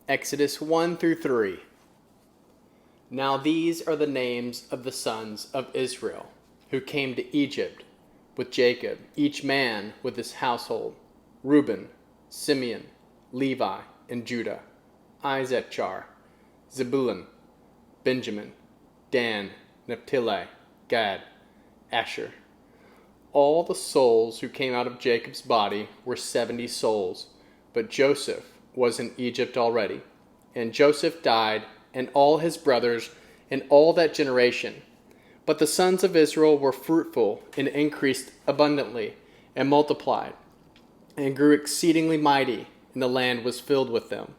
Exodus 1 through 3. Now these are the names of the sons of Israel who came to Egypt with Jacob, each man with his household: Reuben, Simeon, Levi, and Judah; Issachar, Zebulun, Benjamin, Dan, Naphtali, Gad, Asher. All the souls who came out of Jacob's body were 70 souls, but Joseph was in Egypt already. And Joseph died, and all his brothers, and all that generation. But the sons of Israel were fruitful and increased abundantly, and multiplied, and grew exceedingly mighty, and the land was filled with them.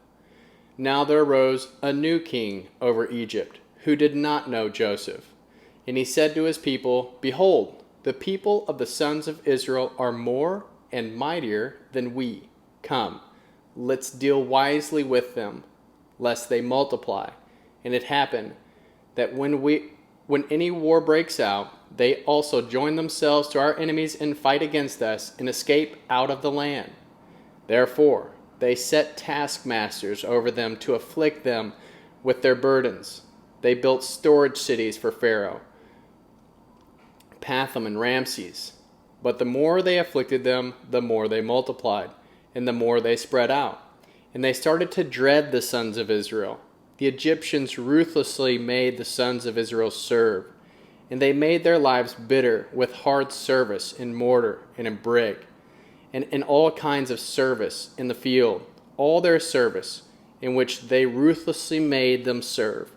Now there arose a new king over Egypt, who did not know Joseph. And he said to his people, Behold, the people of the sons of Israel are more and mightier than we. Come, let's deal wisely with them, lest they multiply. And it happened that when any war breaks out, they also join themselves to our enemies and fight against us and escape out of the land. Therefore, they set taskmasters over them to afflict them with their burdens. They built storage cities for Pharaoh, Pathom and Ramses. But the more they afflicted them, the more they multiplied, and the more they spread out. And they started to dread the sons of Israel. The Egyptians ruthlessly made the sons of Israel serve, and they made their lives bitter with hard service in mortar and in brick, and in all kinds of service in the field, all their service, in which they ruthlessly made them serve.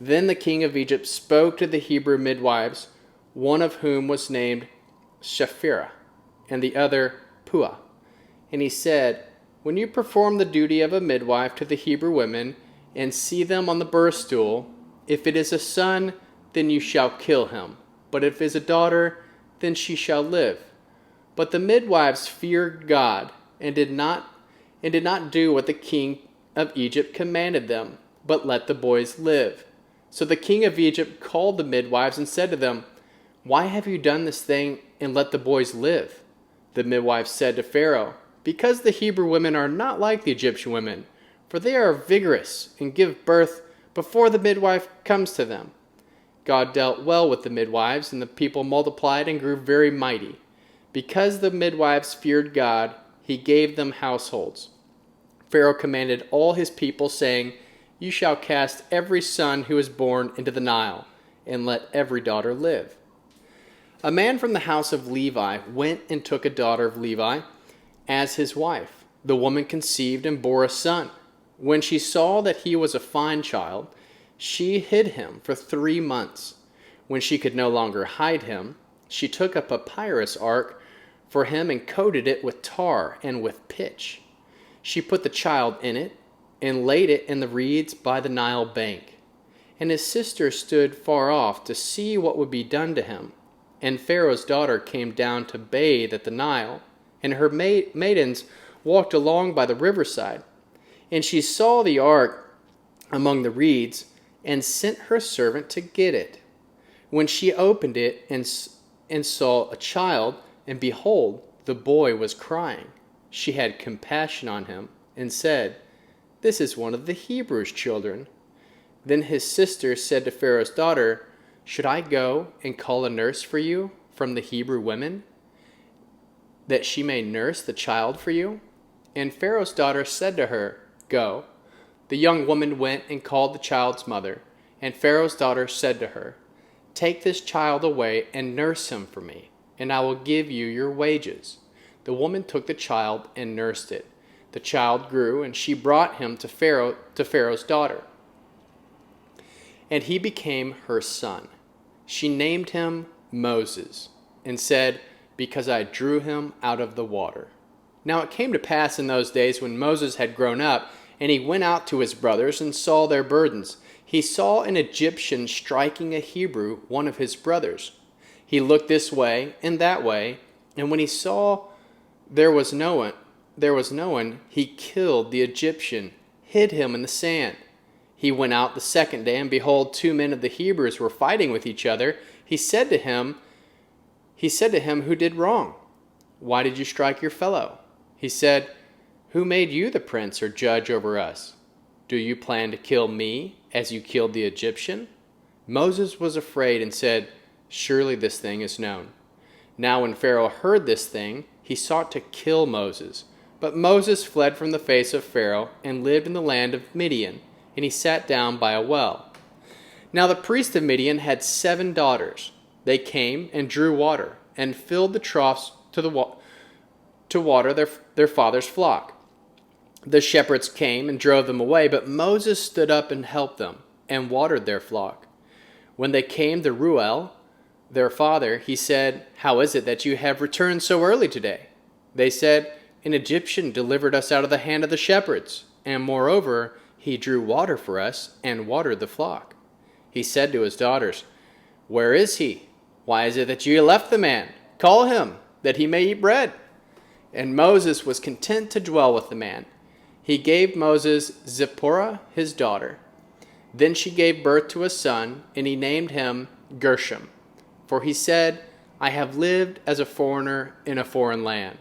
Then the king of Egypt spoke to the Hebrew midwives, one of whom was named Shiphrah, and the other Puah. And he said, When you perform the duty of a midwife to the Hebrew women, and see them on the birth stool, if it is a son, then you shall kill him. But if it is a daughter, then she shall live. But the midwives feared God, and did not do what the king of Egypt commanded them, but let the boys live. So the king of Egypt called the midwives and said to them, Why have you done this thing and let the boys live? The midwives said to Pharaoh, Because the Hebrew women are not like the Egyptian women, for they are vigorous and give birth before the midwife comes to them. God dealt well with the midwives, and the people multiplied and grew very mighty. Because the midwives feared God, he gave them households. Pharaoh commanded all his people, saying, You shall cast every son who is born into the Nile, and let every daughter live. A man from the house of Levi went and took a daughter of Levi as his wife. The woman conceived and bore a son. When she saw that he was a fine child, she hid him for 3 months. When she could no longer hide him, she took a papyrus ark for him and coated it with tar and with pitch. She put the child in it and laid it in the reeds by the Nile bank. And his sister stood far off to see what would be done to him. And Pharaoh's daughter came down to bathe at the Nile, and her maidens walked along by the riverside. And she saw the ark among the reeds, and sent her servant to get it. When she opened it and saw a child, and behold, the boy was crying, she had compassion on him, and said, This is one of the Hebrews' children. Then his sister said to Pharaoh's daughter, Should I go and call a nurse for you from the Hebrew women, that she may nurse the child for you? And Pharaoh's daughter said to her, Go. The young woman went and called the child's mother, and Pharaoh's daughter said to her, Take this child away and nurse him for me, and I will give you your wages. The woman took the child and nursed it. The child grew, and she brought him to Pharaoh's daughter, and he became her son. She named him Moses, and said, Because I drew him out of the water. Now it came to pass in those days, when Moses had grown up, and he went out to his brothers and saw their burdens, he saw an Egyptian striking a Hebrew, one of his brothers. He looked this way and that way, and when he saw there was no one, he killed the Egyptian, hid him in the sand. He went out the second day, and behold, 2 men of the Hebrews were fighting with each other. He said to him, Who did wrong? Why did you strike your fellow? He said, Who made you the prince or judge over us? Do you plan to kill me as you killed the Egyptian?" Moses was afraid and said, "Surely this thing is known." Now when Pharaoh heard this thing, he sought to kill Moses. But Moses fled from the face of Pharaoh and lived in the land of Midian, and he sat down by a well. Now the priest of Midian had 7 daughters. They came and drew water, and filled the troughs to water their father's flock. The shepherds came and drove them away, but Moses stood up and helped them, and watered their flock. When they came to Reuel, their father, he said, "How is it that you have returned so early today?" They said, "An Egyptian delivered us out of the hand of the shepherds, and moreover, he drew water for us and watered the flock." He said to his daughters, "Where is he? Why is it that you left the man? Call him, that he may eat bread." And Moses was content to dwell with the man. He gave Moses Zipporah, his daughter. Then she gave birth to a son, and he named him Gershom. For he said, "I have lived as a foreigner in a foreign land."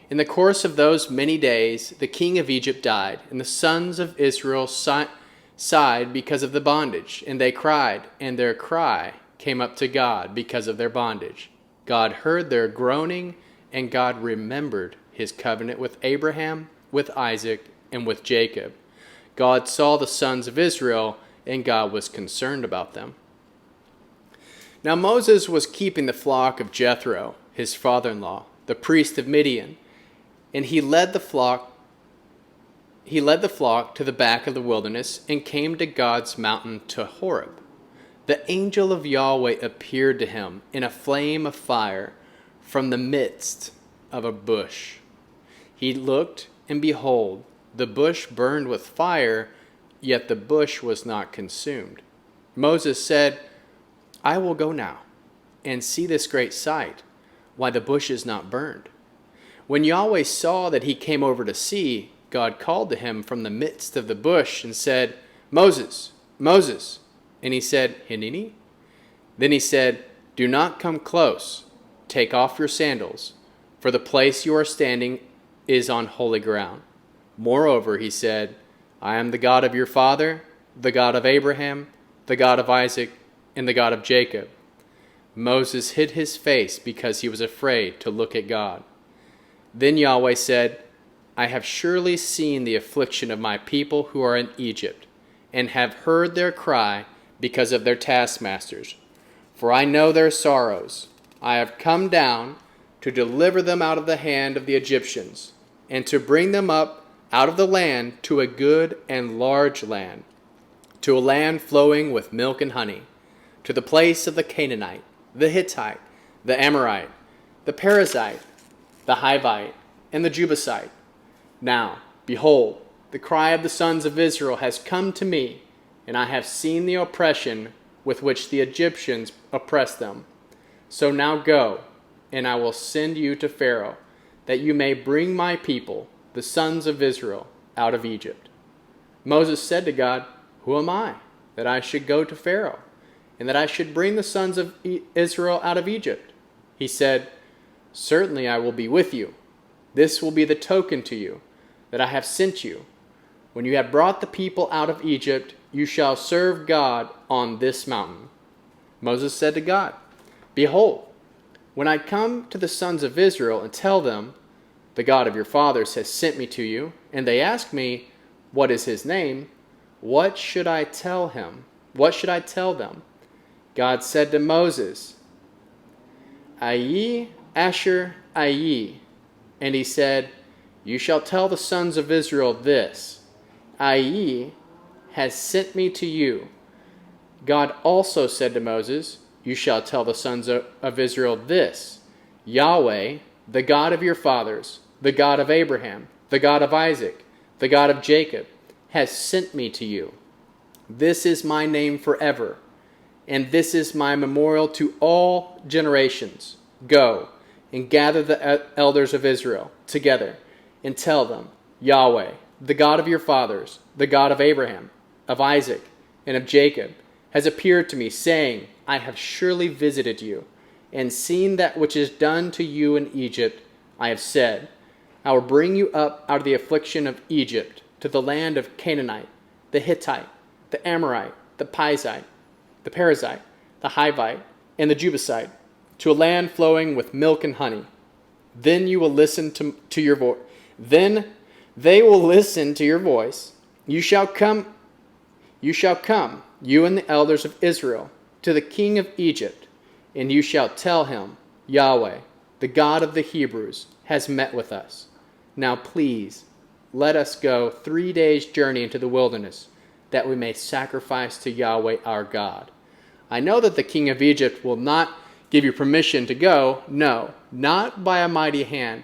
In the course of those many days, the king of Egypt died, and the sons of Israel sighed because of the bondage, and they cried, and their cry came up to God because of their bondage. God heard their groaning, and God remembered his covenant with Abraham, with Isaac, and with Jacob. God saw the sons of Israel, and God was concerned about them. Now Moses was keeping the flock of Jethro, his father-in-law, the priest of Midian, and he led the flock to the back of the wilderness and came to God's mountain to Horeb. The angel of Yahweh appeared to him in a flame of fire from the midst of a bush. He looked, and behold, the bush burned with fire, yet the bush was not consumed. Moses said, "I will go now and see this great sight, why the bush is not burned." When Yahweh saw that he came over to see, God called to him from the midst of the bush and said, "Moses, Moses." And he said, "Hineni?" Then he said, "Do not come close. Take off your sandals, for the place you are standing is on holy ground." Moreover, he said, "I am the God of your father, the God of Abraham, the God of Isaac, and the God of Jacob." Moses hid his face because he was afraid to look at God. Then Yahweh said, "I have surely seen the affliction of my people who are in Egypt, and have heard their cry because of their taskmasters. For I know their sorrows. I have come down to deliver them out of the hand of the Egyptians, and to bring them up out of the land to a good and large land, to a land flowing with milk and honey, to the place of the Canaanite, the Hittite, the Amorite, the Perizzite, the Hivite, and the Jebusite. Now, behold, the cry of the sons of Israel has come to me, and I have seen the oppression with which the Egyptians oppress them. So now go, and I will send you to Pharaoh, that you may bring my people, the sons of Israel, out of Egypt." Moses said to God, "Who am I, that I should go to Pharaoh, and that I should bring the sons of Israel out of Egypt?" He said, "Certainly I will be with you. This will be the token to you, that I have sent you. When you have brought the people out of Egypt, you shall serve God on this mountain." Moses said to God, "Behold, when I come to the sons of Israel and tell them, 'The God of your fathers has sent me to you,' and they ask me, 'What is his name?' what should I tell him? What should I tell them?" God said to Moses, "Ayi Asher Ayi." And he said, "You shall tell the sons of Israel this, Ayi has sent me to you." God also said to Moses, "You shall tell the sons of Israel this, Yahweh, the God of your fathers, the God of Abraham, the God of Isaac, the God of Jacob, has sent me to you. This is my name forever, and this is my memorial to all generations. Go and gather the elders of Israel together and tell them, Yahweh, the God of your fathers, the God of Abraham, of Isaac, and of Jacob, has appeared to me, saying, I have surely visited you, and seen that which is done to you in Egypt. I have said, I will bring you up out of the affliction of Egypt to the land of Canaanite, the Hittite, the Amorite, the Perizzite, the Hivite, and the Jebusite, to a land flowing with milk and honey. Then you will listen to your voice. Then they will listen to your voice. You shall come, you and the elders of Israel, to the king of Egypt, and you shall tell him, Yahweh, the God of the Hebrews, has met with us. Now please, let us go 3 days' journey into the wilderness, that we may sacrifice to Yahweh our God. I know that the king of Egypt will not give you permission to go. No, not by a mighty hand.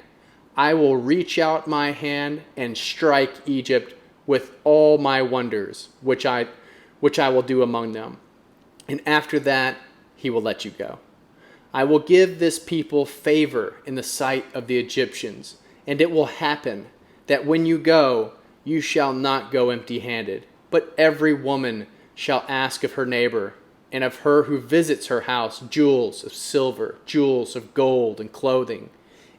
I will reach out my hand and strike Egypt with all my wonders, which I will do among them. And after that, he will let you go. I will give this people favor in the sight of the Egyptians, and it will happen that when you go, you shall not go empty-handed, but every woman shall ask of her neighbor, and of her who visits her house, jewels of silver, jewels of gold, and clothing.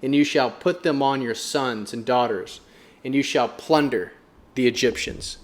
And you shall put them on your sons and daughters, and you shall plunder the Egyptians.